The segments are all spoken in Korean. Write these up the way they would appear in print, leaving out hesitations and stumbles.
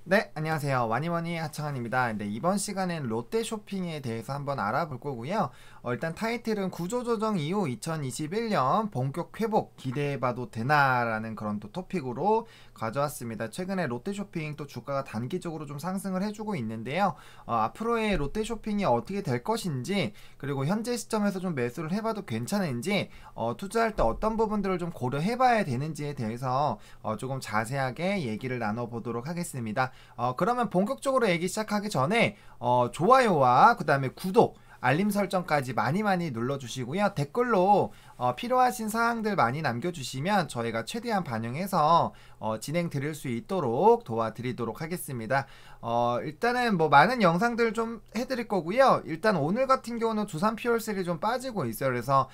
네, 안녕하세요. 와니머니 하창환입니다. 네, 이번 시간엔 롯데 쇼핑에 대해서 한번 알아볼 거고요. 일단 타이틀은 구조조정 이후 2021년 본격 회복 기대해봐도 되나라는 그런 또 토픽으로 가져왔습니다. 최근에 롯데 쇼핑 또 주가가 단기적으로 좀 상승을 해주고 있는데요. 앞으로의 롯데 쇼핑이 어떻게 될 것인지, 그리고 현재 시점에서 좀 매수를 해봐도 괜찮은지, 투자할 때 어떤 부분들을 좀 고려해봐야 되는지에 대해서 조금 자세하게 얘기를 나눠보도록 하겠습니다. 그러면 본격적으로 얘기 시작하기 전에 좋아요와 그 다음에 구독, 알림 설정까지 많이 눌러주시고요. 댓글로 필요하신 사항들 많이 남겨주시면 저희가 최대한 반영해서 진행 드릴 수 있도록 도와드리도록 하겠습니다. 일단은 뭐 많은 영상들 좀 해드릴 거고요. 일단 오늘 같은 경우는 두산 피올셀이 좀 빠지고 있어요. 그래서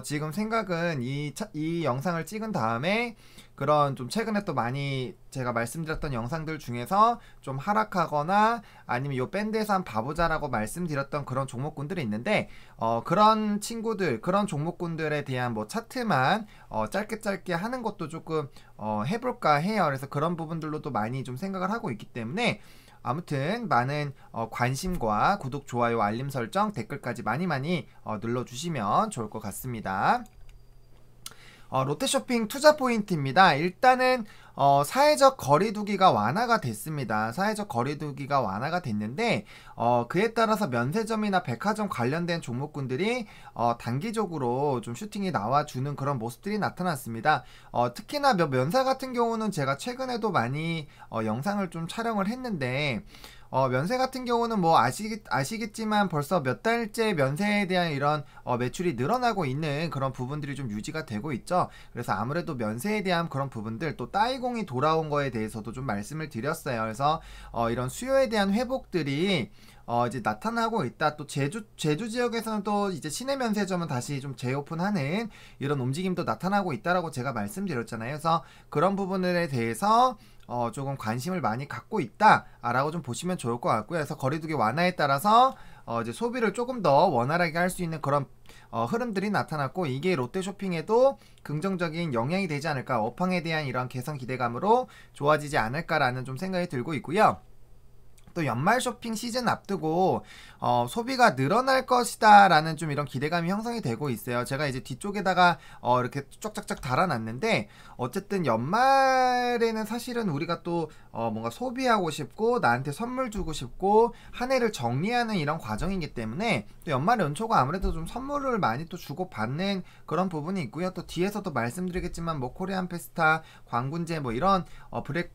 지금 생각은 이 영상을 찍은 다음에 그런 좀 최근에 또 많이 제가 말씀드렸던 영상들 중에서 좀 하락하거나 아니면 요 밴드에서 한 봐보자라고 말씀드렸던 그런 종목군들이 있는데 그런 친구들, 그런 종목군들에 대한 뭐 차트만 짧게 하는 것도 조금 해볼까 해요. 그래서 그런 부분들로도 많이 좀 생각을 하고 있기 때문에 아무튼 많은 관심과 구독, 좋아요, 알림 설정, 댓글까지 많이 눌러주시면 좋을 것 같습니다. 롯데쇼핑 투자 포인트입니다. 일단은 사회적 거리두기가 완화가 됐습니다. 사회적 거리두기가 완화가 됐는데 그에 따라서 면세점이나 백화점 관련된 종목군들이 단기적으로 좀 슈팅이 나와주는 그런 모습들이 나타났습니다. 특히나 면사 같은 경우는 제가 최근에도 많이 영상을 좀 촬영을 했는데 면세 같은 경우는 뭐 아시겠지만 벌써 몇 달째 면세에 대한 이런 매출이 늘어나고 있는 그런 부분들이 좀 유지가 되고 있죠. 그래서 아무래도 면세에 대한 그런 부분들, 또 따이공이 돌아온 거에 대해서도 좀 말씀을 드렸어요. 그래서 이런 수요에 대한 회복들이 이제 나타나고 있다. 또 제주 지역에서는 또 이제 시내 면세점은 다시 좀 재오픈하는 이런 움직임도 나타나고 있다라고 제가 말씀드렸잖아요. 그래서 그런 부분들에 대해서 조금 관심을 많이 갖고 있다라고 좀 보시면 좋을 것 같고요. 그래서 거리두기 완화에 따라서 이제 소비를 조금 더 원활하게 할 수 있는 그런 흐름들이 나타났고, 이게 롯데쇼핑에도 긍정적인 영향이 되지 않을까, 업황에 대한 이런 개선 기대감으로 좋아지지 않을까라는 좀 생각이 들고 있고요. 또 연말 쇼핑 시즌 앞두고 소비가 늘어날 것이다 라는 좀 이런 기대감이 형성이 되고 있어요. 제가 이제 뒤쪽에다가 이렇게 쫙쫙쫙 달아놨는데, 어쨌든 연말에는 사실은 우리가 또 뭔가 소비하고 싶고 나한테 선물 주고 싶고 한 해를 정리하는 이런 과정이기 때문에 또 연말 연초가 아무래도 좀 선물을 많이 또 주고 받는 그런 부분이 있고요. 또 뒤에서도 말씀드리겠지만 뭐 코리안 페스타, 광군제, 뭐 이런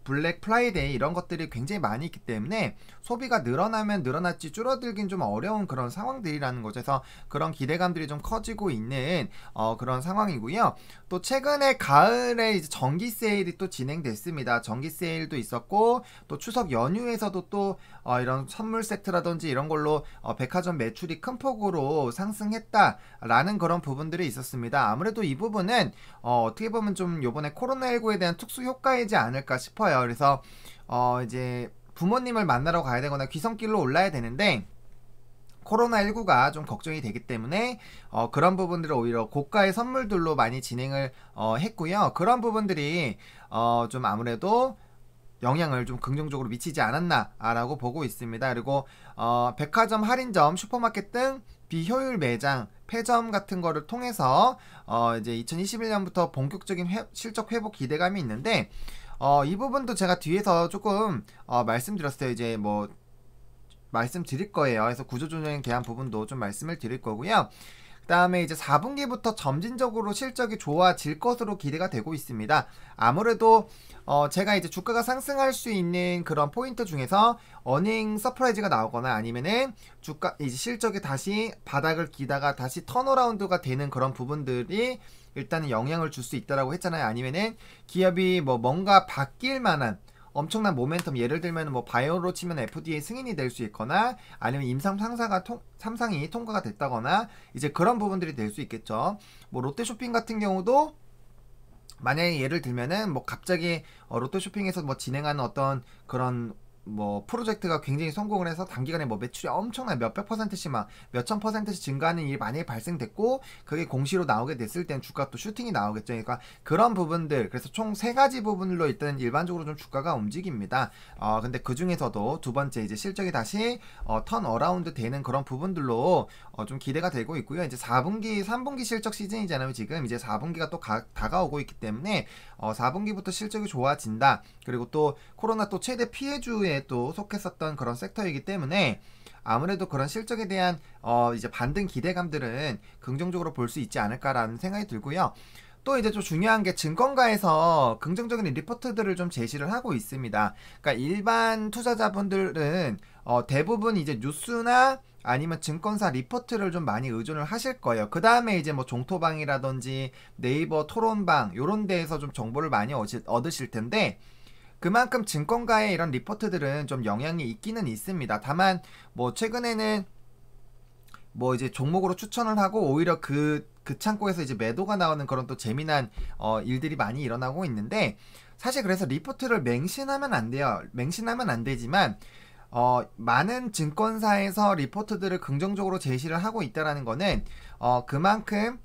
블랙 프라이데이 이런 것들이 굉장히 많이 있기 때문에 소비가 늘어나면 늘어났지 줄어들긴 좀 어려운 그런 상황들이라는 거죠. 그래서 그런 기대감들이 좀 커지고 있는 그런 상황이고요. 또 최근에 가을에 이제 전기 세일이 또 진행됐습니다. 전기 세일도 있었고, 또 추석 연휴에서도 또 이런 선물 세트라든지 이런 걸로 백화점 매출이 큰 폭으로 상승했다라는 그런 부분들이 있었습니다. 아무래도 이 부분은 어떻게 보면 좀 요번에 코로나19에 대한 특수 효과이지 않을까 싶어요. 그래서 이제 부모님을 만나러 가야 되거나 귀성길로 올라야 되는데 코로나19가 좀 걱정이 되기 때문에 그런 부분들을 오히려 고가의 선물들로 많이 진행을 했고요. 그런 부분들이 좀 아무래도 영향을 좀 긍정적으로 미치지 않았나라고 보고 있습니다. 그리고 백화점, 할인점, 슈퍼마켓 등 비효율 매장, 폐점 같은 거를 통해서 이제 2021년부터 본격적인 실적 회복 기대감이 있는데, 이 부분도 제가 뒤에서 조금 말씀드렸어요. 이제 뭐 말씀드릴 거예요. 그래서 구조조정에 대한 부분도 좀 말씀을 드릴 거고요. 그 다음에 이제 4분기부터 점진적으로 실적이 좋아질 것으로 기대가 되고 있습니다. 아무래도 제가 이제 주가가 상승할 수 있는 그런 포인트 중에서 어닝 서프라이즈가 나오거나 아니면은 주가 이제 실적이 다시 바닥을 기다가 다시 턴어라운드가 되는 그런 부분들이 일단은 영향을 줄 수 있다라고 했잖아요. 아니면은 기업이 뭐 뭔가 바뀔 만한 엄청난 모멘텀, 예를 들면 뭐 바이오로 치면 FDA 승인이 될 수 있거나 아니면 임상 삼상이 통과가 됐다거나 이제 그런 부분들이 될 수 있겠죠. 뭐 롯데쇼핑 같은 경우도 만약에 예를 들면은 뭐 갑자기 롯데쇼핑에서 뭐 진행하는 어떤 그런 뭐 프로젝트가 굉장히 성공을 해서 단기간에 뭐 매출이 엄청나게 몇백 퍼센트씩 막 몇천 퍼센트씩 증가하는 일이 만약에 발생됐고 그게 공시로 나오게 됐을 땐 주가 또 슈팅이 나오겠죠. 그러니까 그런 부분들, 그래서 총 세 가지 부분으로 일단 일반적으로 좀 주가가 움직입니다. 근데 그 중에서도 두 번째 이제 실적이 다시 턴 어라운드 되는 그런 부분들로 좀 기대가 되고 있고요. 이제 4분기 3분기 실적 시즌이잖아요. 지금 이제 4분기가 또 다가오고 있기 때문에 4분기부터 실적이 좋아진다. 그리고 또 코로나 또 최대 피해주에 또 속했었던 그런 섹터이기 때문에 아무래도 그런 실적에 대한 이제 반등 기대감들은 긍정적으로 볼 수 있지 않을까라는 생각이 들고요. 또 이제 좀 중요한 게 증권가에서 긍정적인 리포트들을 좀 제시를 하고 있습니다. 그러니까 일반 투자자분들은 대부분 이제 뉴스나 아니면 증권사 리포트를 좀 많이 의존을 하실 거예요. 그 다음에 이제 뭐 종토방이라든지 네이버 토론방 요런 데에서 좀 정보를 많이 얻으실 텐데, 그만큼 증권가의 이런 리포트들은 좀 영향이 있기는 있습니다. 다만 뭐 최근에는 뭐 이제 종목으로 추천을 하고 오히려 그 창고에서 이제 매도가 나오는 그런 또 재미난 일들이 많이 일어나고 있는데, 사실 그래서 리포트를 맹신하면 안 돼요. 맹신하면 안 되지만 많은 증권사에서 리포트들을 긍정적으로 제시를 하고 있다라는 거는 그만큼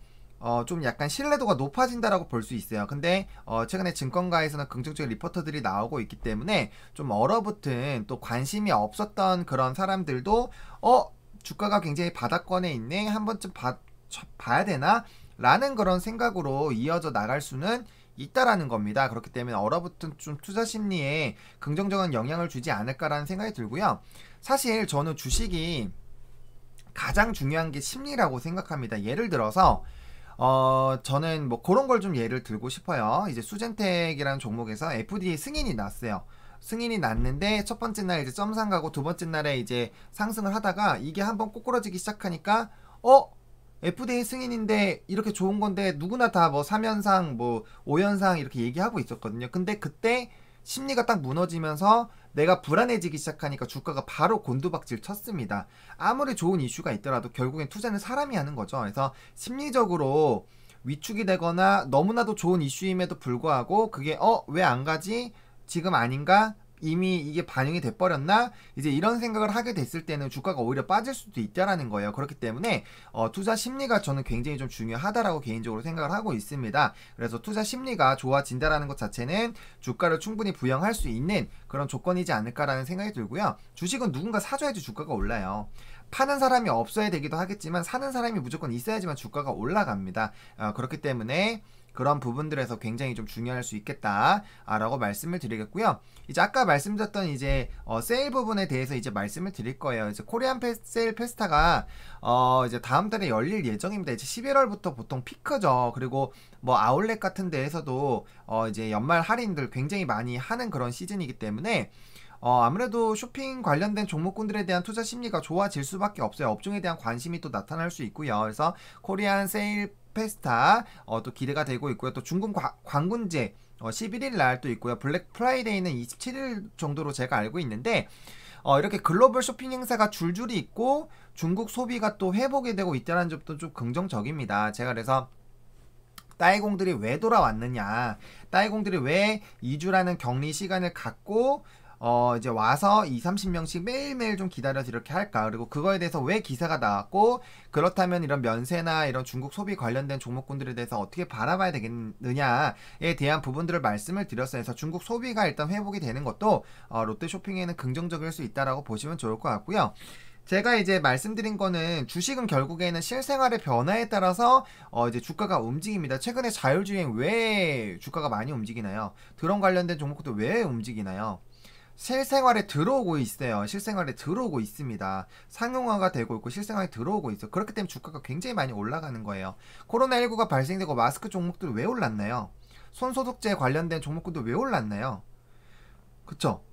좀 약간 신뢰도가 높아진다라고 볼 수 있어요. 근데 최근에 증권가에서는 긍정적인 리포트들이 나오고 있기 때문에 좀 얼어붙은 또 관심이 없었던 그런 사람들도 주가가 굉장히 바닥권에 있네, 한 번쯤 봐야 되나? 라는 그런 생각으로 이어져 나갈 수는 있다라는 겁니다. 그렇기 때문에 얼어붙은 좀 투자 심리에 긍정적인 영향을 주지 않을까라는 생각이 들고요. 사실 저는 주식이 가장 중요한 게 심리라고 생각합니다. 예를 들어서 저는 뭐 그런 걸 좀 예를 들고 싶어요. 이제 수젠텍이라는 종목에서 FDA 승인이 났어요. 승인이 났는데 첫 번째 날 이제 점상 가고 두 번째 날에 이제 상승을 하다가 이게 한번 꼬꾸라지기 시작하니까 FDA 승인인데 이렇게 좋은 건데 누구나 다 뭐 3연상 뭐 5연상 이렇게 얘기하고 있었거든요. 근데 그때 심리가 딱 무너지면서 내가 불안해지기 시작하니까 주가가 바로 곤두박질 쳤습니다. 아무리 좋은 이슈가 있더라도 결국엔 투자는 사람이 하는 거죠. 그래서 심리적으로 위축이 되거나 너무나도 좋은 이슈임에도 불구하고 그게 왜 안 가지? 지금 아닌가? 이미 이게 반영이 돼버렸나? 이제 이런 생각을 하게 됐을 때는 주가가 오히려 빠질 수도 있다라는 거예요. 그렇기 때문에 투자 심리가 저는 굉장히 좀 중요하다라고 개인적으로 생각을 하고 있습니다. 그래서 투자 심리가 좋아진다라는 것 자체는 주가를 충분히 부양할 수 있는 그런 조건이지 않을까라는 생각이 들고요. 주식은 누군가 사줘야지 주가가 올라요. 파는 사람이 없어야 되기도 하겠지만 사는 사람이 무조건 있어야지만 주가가 올라갑니다. 그렇기 때문에 그런 부분들에서 굉장히 좀 중요할 수 있겠다 라고 말씀을 드리겠고요. 이제 아까 말씀드렸던 이제 세일 부분에 대해서 이제 말씀을 드릴 거예요. 이제 코리안 세일 페스타가 이제 다음 달에 열릴 예정입니다. 이제 11월부터 보통 피크죠. 그리고 뭐 아울렛 같은 데에서도 이제 연말 할인들 굉장히 많이 하는 그런 시즌이기 때문에 아무래도 쇼핑 관련된 종목군들에 대한 투자 심리가 좋아질 수밖에 없어요. 업종에 대한 관심이 또 나타날 수 있고요. 그래서 코리안 세일 페스타 또 기대가 되고 있고요. 또 중국 광군제 11일 날 또 있고요. 블랙 프라이데이는 27일 정도로 제가 알고 있는데 이렇게 글로벌 쇼핑 행사가 줄줄이 있고 중국 소비가 또 회복이 되고 있다는 점도 좀 긍정적입니다. 제가 그래서 따이공들이 왜 돌아왔느냐, 따이공들이 왜 2주라는 격리 시간을 갖고 이제 와서 20-30명씩 매일매일 좀 기다려서 이렇게 할까, 그리고 그거에 대해서 왜 기사가 나왔고, 그렇다면 이런 면세나 이런 중국 소비 관련된 종목군들에 대해서 어떻게 바라봐야 되겠느냐에 대한 부분들을 말씀을 드렸어요. 그래서 중국 소비가 일단 회복이 되는 것도 롯데쇼핑에는 긍정적일 수 있다라고 보시면 좋을 것 같고요. 제가 이제 말씀드린 거는 주식은 결국에는 실생활의 변화에 따라서 이제 주가가 움직입니다. 최근에 자율주행 왜 주가가 많이 움직이나요? 드론 관련된 종목도 왜 움직이나요? 실생활에 들어오고 있어요. 실생활에 들어오고 있습니다. 상용화가 되고 있고 실생활에 들어오고 있어요. 그렇기 때문에 주가가 굉장히 많이 올라가는 거예요. 코로나19가 발생되고 마스크 종목들 왜 올랐나요? 손소독제 관련된 종목군도 왜 올랐나요? 그쵸?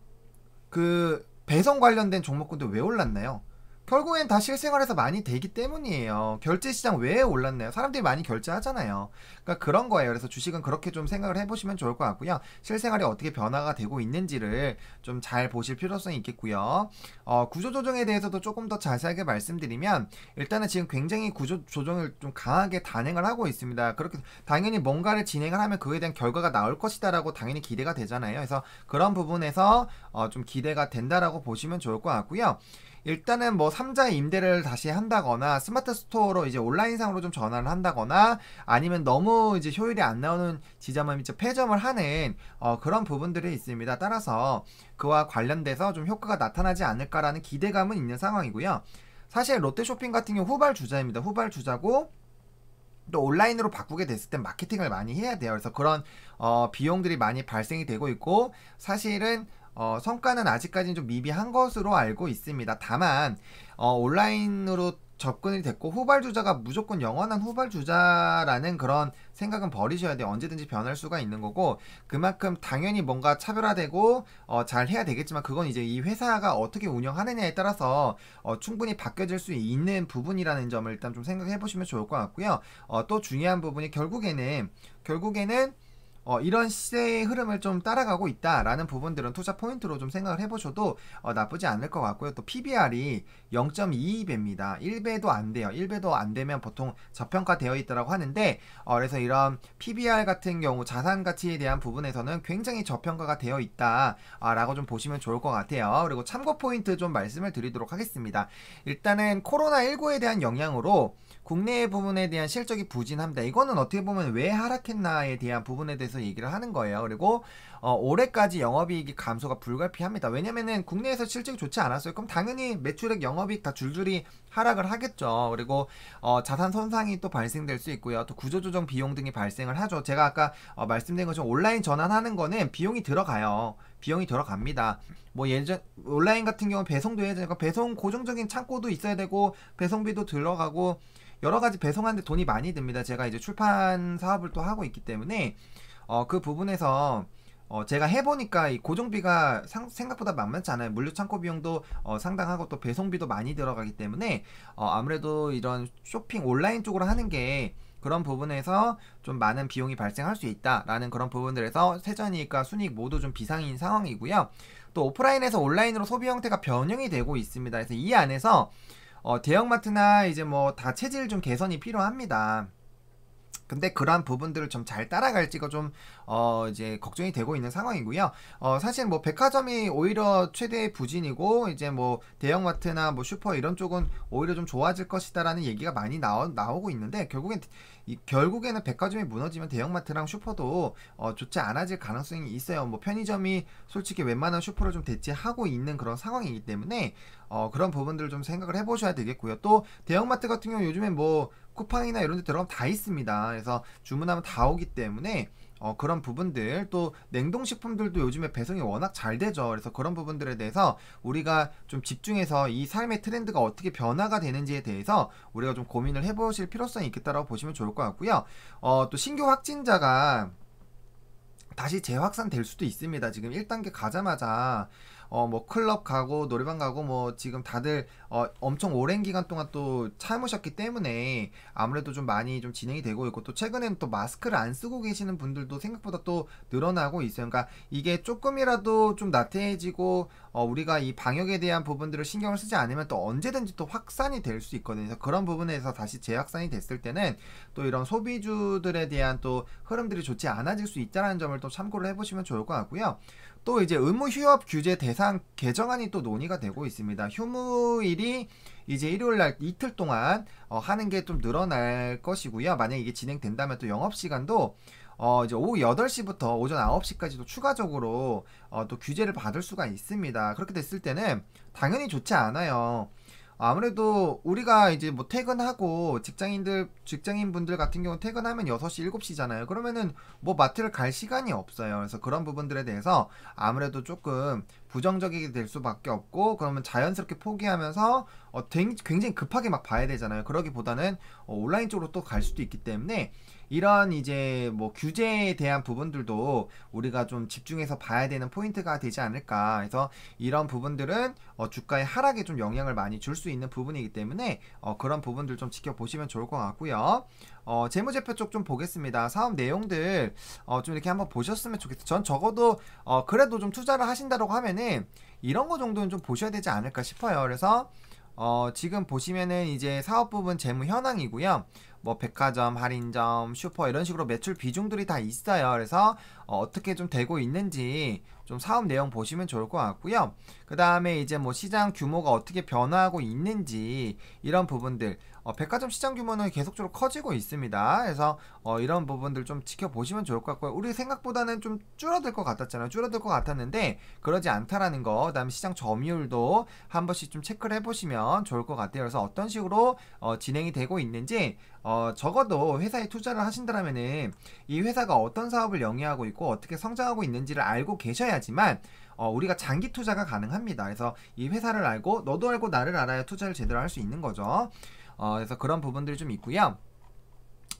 그 배송 관련된 종목군도 왜 올랐나요? 결국엔 다 실생활에서 많이 되기 때문이에요. 결제 시장 왜 올랐나요? 사람들이 많이 결제하잖아요. 그러니까 그런 거예요. 그래서 주식은 그렇게 좀 생각을 해보시면 좋을 것 같고요. 실생활이 어떻게 변화가 되고 있는지를 좀 잘 보실 필요성이 있겠고요. 구조조정에 대해서도 조금 더 자세하게 말씀드리면 일단은 지금 굉장히 구조조정을 좀 강하게 단행을 하고 있습니다. 그렇게 당연히 뭔가를 진행을 하면 그에 대한 결과가 나올 것이다라고 당연히 기대가 되잖아요. 그래서 그런 부분에서 좀 기대가 된다라고 보시면 좋을 것 같고요. 일단은 뭐 3자 임대를 다시 한다거나 스마트 스토어로 이제 온라인상으로 좀 전환을 한다거나 아니면 너무 이제 효율이 안 나오는 지점은 이제 폐점을 하는 그런 부분들이 있습니다. 따라서 그와 관련돼서 좀 효과가 나타나지 않을까라는 기대감은 있는 상황이고요. 사실 롯데쇼핑 같은 경우 후발주자입니다. 후발주자고 또 온라인으로 바꾸게 됐을 땐 마케팅을 많이 해야 돼요. 그래서 그런 비용들이 많이 발생이 되고 있고 사실은 성과는 아직까지는 좀 미비한 것으로 알고 있습니다. 다만 온라인으로 접근이 됐고 후발주자가 무조건 영원한 후발주자라는 그런 생각은 버리셔야 돼요. 언제든지 변할 수가 있는 거고 그만큼 당연히 뭔가 차별화되고 잘 해야 되겠지만 그건 이제 이 회사가 어떻게 운영하느냐에 따라서 충분히 바뀌어질 수 있는 부분이라는 점을 일단 좀 생각해 보시면 좋을 것 같고요. 또 중요한 부분이 결국에는 이런 시대의 흐름을 좀 따라가고 있다라는 부분들은 투자 포인트로 좀 생각을 해보셔도 나쁘지 않을 것 같고요. 또 PBR이 0.22배입니다. 1배도 안 돼요. 1배도 안 되면 보통 저평가되어 있다고 하는데 그래서 이런 PBR 같은 경우 자산 가치에 대한 부분에서는 굉장히 저평가가 되어 있다라고 좀 보시면 좋을 것 같아요. 그리고 참고 포인트 좀 말씀을 드리도록 하겠습니다. 일단은 코로나19에 대한 영향으로 국내 부분에 대한 실적이 부진합니다. 이거는 어떻게 보면 왜 하락했나에 대한 부분에 대해서 얘기를 하는 거예요. 그리고 올해까지 영업이익이 감소가 불가피합니다. 왜냐면은 국내에서 실적이 좋지 않았어요. 그럼 당연히 매출액, 영업이익 다 줄줄이 하락을 하겠죠. 그리고 자산 손상이 또 발생될 수 있고요. 또 구조조정 비용 등이 발생을 하죠. 제가 아까 말씀드린 것처럼 온라인 전환하는 거는 비용이 들어가요. 비용이 들어갑니다. 뭐 예전 온라인 같은 경우는 배송도 해야 되니까 배송 고정적인 창고도 있어야 되고 배송비도 들어가고 여러 가지 배송하는데 돈이 많이 듭니다. 제가 이제 출판 사업을 또 하고 있기 때문에 그 부분에서 제가 해보니까 이 고정비가 생각보다 만만치 않아요. 물류 창고 비용도 상당하고 또 배송비도 많이 들어가기 때문에 아무래도 이런 쇼핑 온라인 쪽으로 하는 게 그런 부분에서 좀 많은 비용이 발생할 수 있다라는 그런 부분들에서 세전이익과 순이익 모두 좀 비상인 상황이고요. 또 오프라인에서 온라인으로 소비 형태가 변형이 되고 있습니다. 그래서 이 안에서 대형마트나 이제 뭐 다 체질 좀 개선이 필요합니다. 근데 그러한 부분들을 좀 잘 따라갈지가 좀 이제 걱정이 되고 있는 상황이고요. 사실 뭐 백화점이 오히려 최대의 부진이고 이제 뭐 대형마트나 뭐 슈퍼 이런 쪽은 오히려 좀 좋아질 것이다라는 얘기가 많이 나오고 있는데 결국에는 백화점이 무너지면 대형마트랑 슈퍼도 좋지 않아질 가능성이 있어요. 뭐 편의점이 솔직히 웬만한 슈퍼를 좀 대체하고 있는 그런 상황이기 때문에 그런 부분들을 좀 생각을 해보셔야 되겠고요. 또 대형마트 같은 경우 요즘에 뭐 쿠팡이나 이런 데 들어가면 다 있습니다. 그래서 주문하면 다 오기 때문에 그런 부분들 또 냉동식품들도 요즘에 배송이 워낙 잘 되죠. 그래서 그런 부분들에 대해서 우리가 좀 집중해서 이 삶의 트렌드가 어떻게 변화가 되는지에 대해서 우리가 좀 고민을 해보실 필요성이 있겠다라고 보시면 좋을 것 같고요. 또 신규 확진자가 다시 재확산될 수도 있습니다. 지금 1단계 가자마자 뭐 클럽 가고 노래방 가고 뭐 지금 다들 엄청 오랜 기간 동안 또 참으셨기 때문에 아무래도 좀 많이 좀 진행이 되고 있고 또 최근에는 또 마스크를 안 쓰고 계시는 분들도 생각보다 또 늘어나고 있어요. 그러니까 이게 조금이라도 좀 나태해지고 우리가 이 방역에 대한 부분들을 신경을 쓰지 않으면 또 언제든지 또 확산이 될 수 있거든요. 그래서 그런 부분에서 다시 재확산이 됐을 때는 또 이런 소비주들에 대한 또 흐름들이 좋지 않아질 수 있다는 점을 또 참고를 해보시면 좋을 것 같고요. 또 이제 의무 휴업 규제 대상 개정안이 또 논의가 되고 있습니다. 휴무일이 이제 일요일날 이틀 동안 하는 게 좀 늘어날 것이고요. 만약 이게 진행된다면 또 영업시간도 이제 오후 8시부터 오전 9시까지도 추가적으로 또 규제를 받을 수가 있습니다. 그렇게 됐을 때는 당연히 좋지 않아요. 아무래도 우리가 이제 뭐 퇴근하고 직장인분들 같은 경우 퇴근하면 6시, 7시잖아요. 그러면은 뭐 마트를 갈 시간이 없어요. 그래서 그런 부분들에 대해서 아무래도 조금 부정적이게 될 수밖에 없고 그러면 자연스럽게 포기하면서 굉장히 급하게 막 봐야 되잖아요. 그러기보다는 온라인 쪽으로 또 갈 수도 있기 때문에 이런 이제 뭐 규제에 대한 부분들도 우리가 좀 집중해서 봐야 되는 포인트가 되지 않을까. 그래서 이런 부분들은 주가의 하락에 좀 영향을 많이 줄 수 있는 부분이기 때문에 그런 부분들 좀 지켜보시면 좋을 것 같고요. 재무제표 쪽 좀 보겠습니다. 사업 내용들 좀 이렇게 한번 보셨으면 좋겠어요. 전 적어도 그래도 좀 투자를 하신다고 하면은 이런 거 정도는 좀 보셔야 되지 않을까 싶어요. 그래서 지금 보시면은 이제 사업 부분 재무 현황이고요. 뭐 백화점, 할인점, 슈퍼 이런 식으로 매출 비중들이 다 있어요. 그래서 어떻게 좀 되고 있는지 좀 사업 내용 보시면 좋을 것 같고요. 그 다음에 이제 뭐 시장 규모가 어떻게 변화하고 있는지 이런 부분들 백화점 시장 규모는 계속적으로 커지고 있습니다. 그래서 이런 부분들 좀 지켜보시면 좋을 것 같고요. 우리 생각보다는 좀 줄어들 것 같았잖아요. 줄어들 것 같았는데 그러지 않다라는 거. 그 다음에 시장 점유율도 한 번씩 좀 체크를 해보시면 좋을 것 같아요. 그래서 어떤 식으로 진행이 되고 있는지 적어도 회사에 투자를 하신다면은 이 회사가 어떤 사업을 영위하고 있고 어떻게 성장하고 있는지를 알고 계셔야지만 우리가 장기 투자가 가능합니다. 그래서 이 회사를 알고 너도 알고 나를 알아야 투자를 제대로 할 수 있는 거죠. 그래서 그런 부분들이 좀 있고요.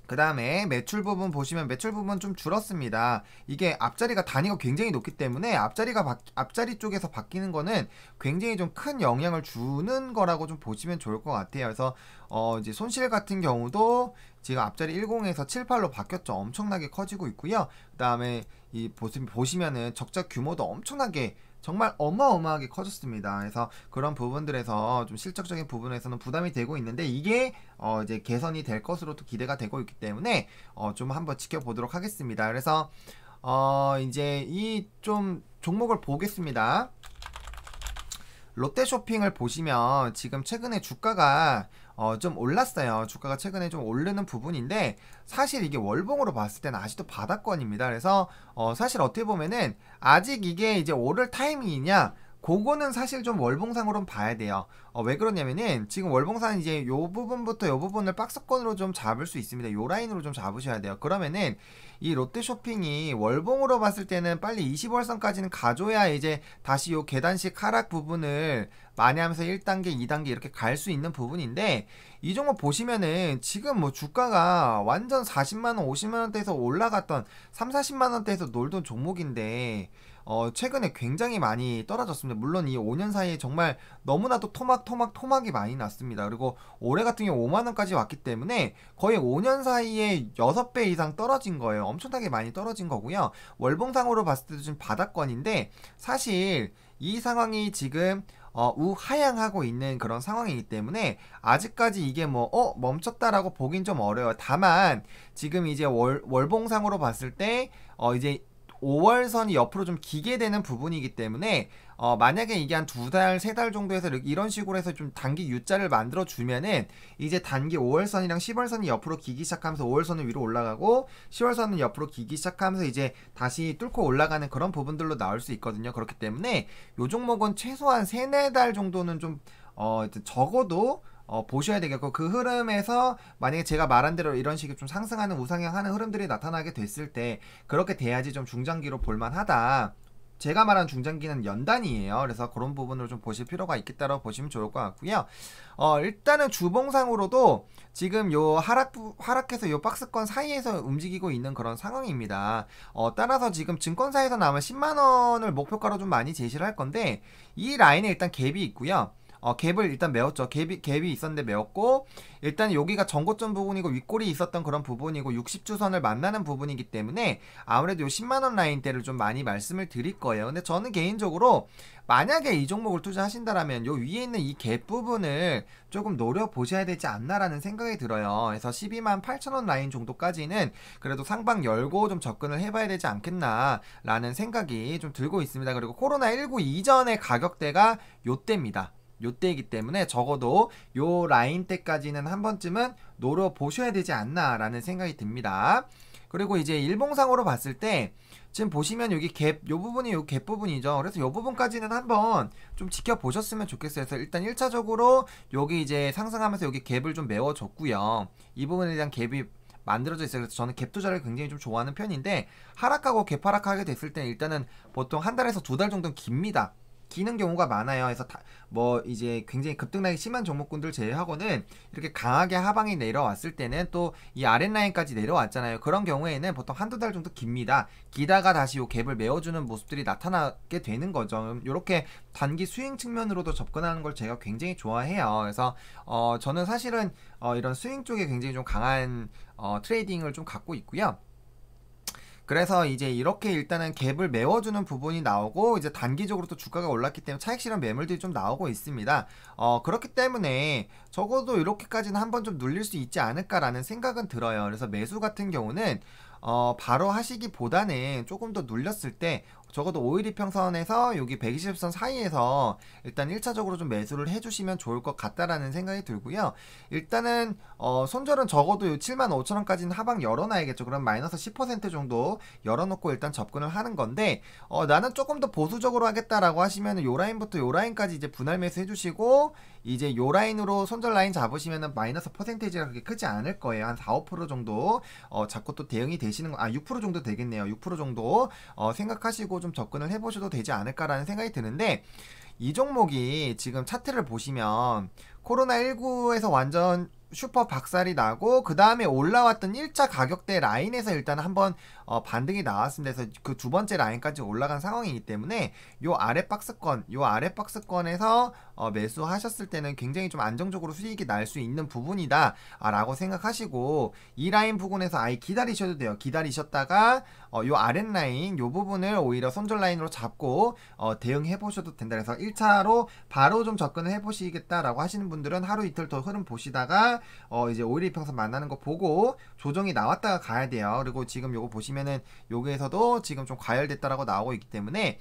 그 다음에 매출 부분 보시면 매출 부분 좀 줄었습니다. 이게 앞자리가 단위가 굉장히 높기 때문에 앞자리 쪽에서 바뀌는 거는 굉장히 좀 큰 영향을 주는 거라고 좀 보시면 좋을 것 같아요. 그래서 이제 손실 같은 경우도 지금 앞자리 10에서 78로 바뀌었죠. 엄청나게 커지고 있고요. 그 다음에 이 보시면은 적자 규모도 엄청나게 정말 어마어마하게 커졌습니다. 그래서 그런 부분들에서 좀 실적적인 부분에서는 부담이 되고 있는데 이게 이제 개선이 될 것으로 또 기대가 되고 있기 때문에 좀 한번 지켜보도록 하겠습니다. 그래서 이제 이 좀 종목을 보겠습니다. 롯데쇼핑을 보시면 지금 최근에 주가가 좀 올랐어요. 주가가 최근에 좀 오르는 부분인데 사실 이게 월봉으로 봤을 때는 아직도 바닥권입니다. 그래서 사실 어떻게 보면은 아직 이게 이제 오를 타이밍이냐 그거는 사실 좀 월봉상으로는 봐야 돼요. 왜 그러냐면은 지금 월봉상은 이제 요 부분부터 요 부분을 박스권으로 좀 잡을 수 있습니다. 요 라인으로 좀 잡으셔야 돼요. 그러면은 이 롯데쇼핑이 월봉으로 봤을 때는 빨리 20월선까지는 가줘야 이제 다시 요 계단식 하락 부분을 만회하면서 1단계, 2단계 이렇게 갈 수 있는 부분인데 이 종목 보시면은 지금 뭐 주가가 완전 40만원, 50만원대에서 올라갔던 3, 40만원대에서 놀던 종목인데 최근에 굉장히 많이 떨어졌습니다. 물론 이 5년 사이에 정말 너무나도 토막이 많이 났습니다. 그리고 올해 같은 경우 5만원까지 왔기 때문에 거의 5년 사이에 6배 이상 떨어진 거예요. 엄청나게 많이 떨어진 거고요. 월봉상으로 봤을 때도 지금 바닥권인데 사실 이 상황이 지금 우하향하고 있는 그런 상황이기 때문에 아직까지 이게 뭐 멈췄다라고 보긴 좀 어려워요. 다만 지금 이제 월봉상으로 봤을 때 이제 5월선이 옆으로 좀 기게 되는 부분이기 때문에 만약에 이게 한 2달, 3달 정도에서 이런 식으로 해서 좀 단기 U자를 만들어 주면은 이제 단기 5월선이랑 10월선이 옆으로 기기 시작하면서 5월선은 위로 올라가고 10월선은 옆으로 기기 시작하면서 이제 다시 뚫고 올라가는 그런 부분들로 나올 수 있거든요. 그렇기 때문에 요 종목은 최소한 3, 4달 정도는 좀 적어도 보셔야 되겠고 그 흐름에서 만약에 제가 말한 대로 이런 식의 좀 상승하는 우상향하는 흐름들이 나타나게 됐을 때 그렇게 돼야지 좀 중장기로 볼만하다. 제가 말한 중장기는 연단이에요. 그래서 그런 부분을 좀 보실 필요가 있겠다고 보시면 좋을 것 같고요. 일단은 주봉상으로도 지금 요 하락해서 요 박스권 사이에서 움직이고 있는 그런 상황입니다. 따라서 지금 증권사에서는 아마 10만원을 목표가로 좀 많이 제시를 할 건데 이 라인에 일단 갭이 있고요. 갭을 일단 메웠죠. 갭이 있었는데 메웠고 일단 여기가 전고점 부분이고 윗골이 있었던 그런 부분이고 60주선을 만나는 부분이기 때문에 아무래도 요 10만원 라인대를 좀 많이 말씀을 드릴 거예요. 근데 저는 개인적으로 만약에 이 종목을 투자하신다라면 요 위에 있는 이 갭 부분을 조금 노려보셔야 되지 않나라는 생각이 들어요. 그래서 12만 8천원 라인 정도까지는 그래도 상방 열고 좀 접근을 해봐야 되지 않겠나라는 생각이 좀 들고 있습니다. 그리고 코로나19 이전의 가격대가 요때입니다. 요때이기 때문에 적어도 요 라인 때까지는 한 번쯤은 노려보셔야 되지 않나 라는 생각이 듭니다. 그리고 이제 일봉상으로 봤을 때 지금 보시면 여기 갭, 요 부분이 요 갭 부분이죠. 그래서 요 부분까지는 한번 좀 지켜보셨으면 좋겠어요. 그래서 일단 1차적으로 여기 이제 상승하면서 여기 갭을 좀 메워줬고요. 이 부분에 대한 갭이 만들어져 있어요. 그래서 저는 갭 투자를 굉장히 좀 좋아하는 편인데 하락하고 갭 하락하게 됐을 때는 일단은 보통 한 달에서 2달 정도는 깁니다. 기는 경우가 많아요. 그래서 뭐 이제 굉장히 급등락이 심한 종목군들 제외하고는 이렇게 강하게 하방이 내려왔을 때는 또 이 아랫라인까지 내려왔잖아요. 그런 경우에는 보통 한두 달 정도 깁니다. 기다가 다시 요 갭을 메워주는 모습들이 나타나게 되는 거죠. 이렇게 단기 스윙 측면으로도 접근하는 걸 제가 굉장히 좋아해요. 그래서 저는 사실은 이런 스윙 쪽에 굉장히 좀 강한 트레이딩을 좀 갖고 있고요. 그래서 이제 이렇게 일단은 갭을 메워주는 부분이 나오고, 이제 단기적으로 또 주가가 올랐기 때문에 차익 실현 매물들이 좀 나오고 있습니다. 그렇기 때문에 적어도 이렇게까지는 한번 좀 눌릴 수 있지 않을까라는 생각은 들어요. 그래서 매수 같은 경우는 바로 하시기보다는 조금 더 눌렸을 때 적어도 5일 이평선에서 여기 120선 사이에서 일단 1차적으로 좀 매수를 해주시면 좋을 것 같다라는 생각이 들고요. 일단은 손절은 적어도 요 75,000원까지는 하방 열어놔야겠죠. 그럼 마이너스 10% 정도 열어놓고 일단 접근을 하는 건데, 나는 조금 더 보수적으로 하겠다라고 하시면 요 라인부터 요 라인까지 이제 분할 매수 해주시고, 이제 요 라인으로 손절 라인 잡으시면은 마이너스 퍼센테이지가 그렇게 크지 않을 거예요. 한 4, 5% 정도 잡고 또 대응이 되시는 거, 6% 정도 되겠네요. 6% 정도 생각하시고 좀 접근을 해보셔도 되지 않을까라는 생각이 드는데, 이 종목이 지금 차트를 보시면 코로나19에서 완전 슈퍼 박살이 나고 그 다음에 올라왔던 1차 가격대 라인에서 일단 한번 반등이 나왔습니다. 그래서 그 두 번째 라인까지 올라간 상황이기 때문에 요 아래 박스권에서 매수하셨을 때는 굉장히 좀 안정적으로 수익이 날 수 있는 부분이다 라고 생각하시고, 이 라인 부분에서 아예 기다리셔도 돼요. 기다리셨다가 요 아랫라인 요 부분을 오히려 손절 라인으로 잡고 대응해 보셔도 된다. 그래서 1차로 바로 좀 접근을 해 보시겠다라고 하시는 분들은 하루 이틀 더 흐름 보시다가 이제 5일 이평선 만나는 거 보고 조정이 나왔다가 가야 돼요. 그리고 지금 요거 보시면은 여기에서도 지금 좀 과열됐다라고 나오고 있기 때문에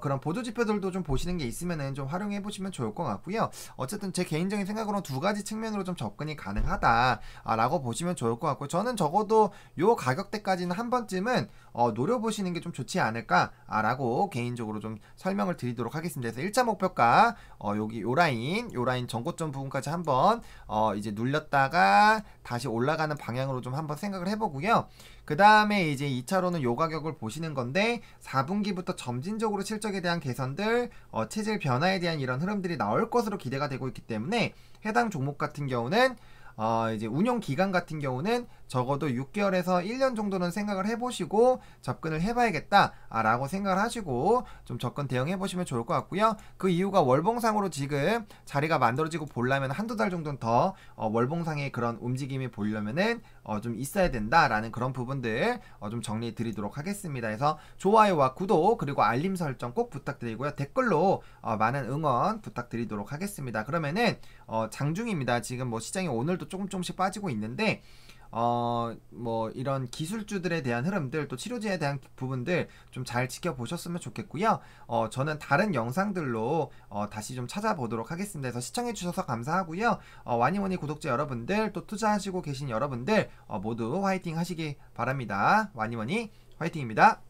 그런 보조 지표들도 좀 보시는 게 있으면은 좀 활용해 보시면 좋을 것 같고요. 어쨌든 제 개인적인 생각으로는 두 가지 측면으로 좀 접근이 가능하다라고 보시면 좋을 것 같고, 저는 적어도 요 가격대까지는 한 번쯤은 노려보시는 게 좀 좋지 않을까라고 개인적으로 좀 설명을 드리도록 하겠습니다. 그래서 1차 목표가 여기 요 라인 전고점 부분까지 한번 이제 눌렸다가 다시 올라가는 방향으로 좀 한번 생각을 해보고요. 그 다음에 이제 2차로는 요 가격을 보시는 건데, 4분기부터 점진적으로 실적에 대한 개선들, 체질 변화에 대한 이런 흐름들이 나올 것으로 기대가 되고 있기 때문에 해당 종목 같은 경우는 이제 운용 기간 같은 경우는 적어도 6개월에서 1년 정도는 생각을 해보시고 접근을 해봐야겠다라고 생각을 하시고 좀 접근 대응해 보시면 좋을 것 같고요. 그 이유가 월봉상으로 지금 자리가 만들어지고 보려면 한두 달 정도는 더 월봉상의 그런 움직임이 보려면은 좀 있어야 된다라는 그런 부분들 좀 정리해 드리도록 하겠습니다. 그래서 좋아요와 구독 그리고 알림 설정 꼭 부탁드리고요. 댓글로 많은 응원 부탁드리도록 하겠습니다. 그러면은 장중입니다. 지금 뭐 시장이 오늘도 조금씩 빠지고 있는데, 뭐 이런 기술주들에 대한 흐름들, 또 치료제에 대한 부분들 좀 잘 지켜보셨으면 좋겠고요. 저는 다른 영상들로 다시 좀 찾아보도록 하겠습니다. 그래서 시청해주셔서 감사하고요. 와니머니 구독자 여러분들, 또 투자하시고 계신 여러분들 모두 화이팅 하시기 바랍니다. 와니머니 화이팅입니다.